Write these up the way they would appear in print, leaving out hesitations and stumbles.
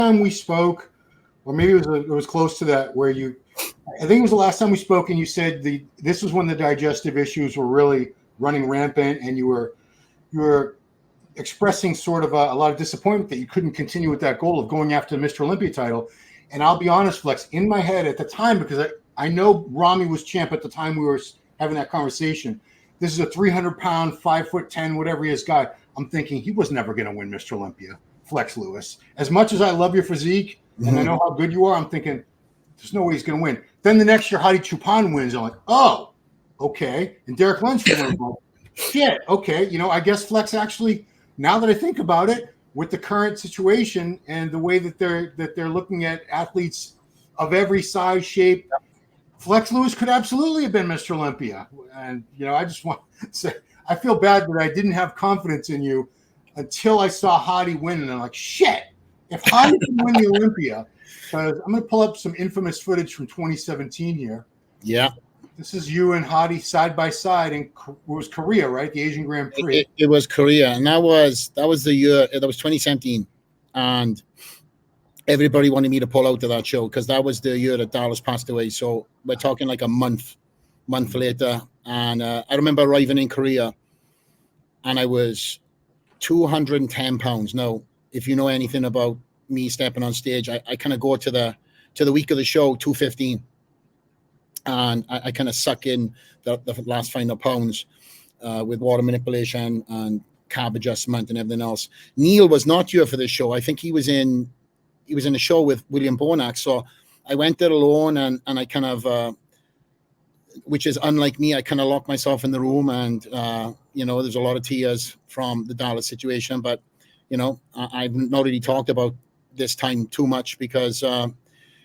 time we spoke, or maybe it was close to that, where I think it was the last time we spoke, and you said this was when the digestive issues were really running rampant, and you were expressing sort of a lot of disappointment that you couldn't continue with that goal of going after the Mr. Olympia title. And I'll be honest, Flex, in my head at the time, because I know Ramy was champ at the time we were having that conversation. This is a 300-pound, 5'10", whatever he is guy. I'm thinking he was never going to win Mr. Olympia, Flex Lewis. As much as I love your physique and I know how good you are, I'm thinking there's no way he's going to win. Then the next year, Hadi Choopan wins. I'm like, oh, okay. And Derek Lynch wins. Shit, okay. I guess Flex actually, now that I think about it, with the current situation and the way that they're looking at athletes of every size, shape, Flex Lewis could absolutely have been Mr. Olympia. And, I just want to say, I feel bad that I didn't have confidence in you until I saw Hadi win. And I'm like, shit, if Hadi can win the Olympia, because I'm going to pull up some infamous footage from 2017 here. Yeah. This is you and Hadi side by side, and it was Korea, right? The Asian Grand Prix. It was Korea, and that was the year. That was 2017, and everybody wanted me to pull out of that show because that was the year that Dallas passed away. So we're talking like a month later, and I remember arriving in Korea, and I was 210 pounds. Now, if you know anything about me stepping on stage, I kind of go to the week of the show 215. And I kind of suck in the last final pounds with water manipulation and carb adjustment and everything else. Neil was not here for this show. I think he was in a show with William Bonac. So I went there alone, and I kind of, which is unlike me, I kind of locked myself in the room, and there's a lot of tears from the Dallas situation. But I've not really talked about this time too much because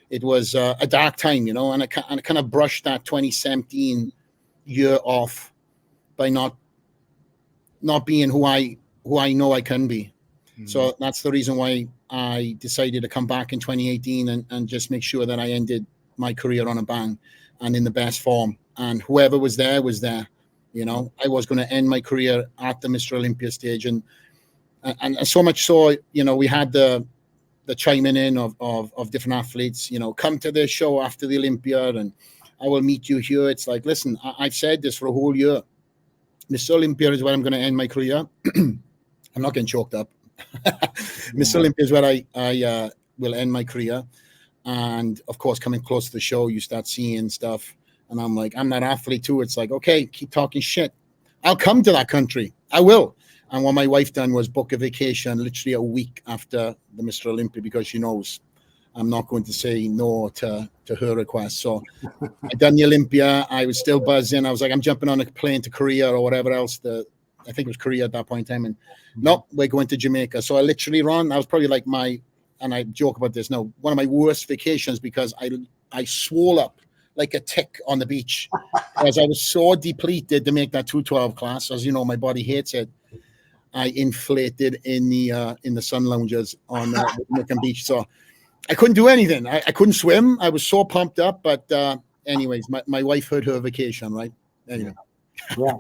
it was a dark time, and I kind of brushed that 2017 year off by not being who I know I can be. Mm-hmm. So that's the reason why I decided to come back in 2018 and just make sure that I ended my career on a bang and in the best form. And whoever was there was there. I was going to end my career at the Mr. Olympia stage, and so much so, we had the chiming in of different athletes, come to this show after the Olympia and I will meet you here. It's like, listen, I've said this for a whole year. Mr. Olympia is where I'm going to end my career. I'm not getting choked up. Mr. Olympia is where I will end my career. And of course, coming close to the show, you start seeing stuff. And I'm like, I'm that athlete too. It's like, okay, keep talking shit. I'll come to that country. I will. And what my wife done was book a vacation literally a week after the Mr. Olympia because she knows I'm not going to say no to her request. So I done the Olympia. I was still buzzing. I was like, I'm jumping on a plane to Korea or whatever else. I think it was Korea at that point in time. And no, we're going to Jamaica. So I literally ran. That was probably like and I joke about this now, one of my worst vacations because I swole up like a tick on the beach as I was so depleted to make that 212 class. As you know, my body hates it. I inflated in the sun lounges on Jamaican beach. So I couldn't do anything. I couldn't swim. I was so pumped up. But anyways, my wife had her vacation, right? Anyway. Yeah.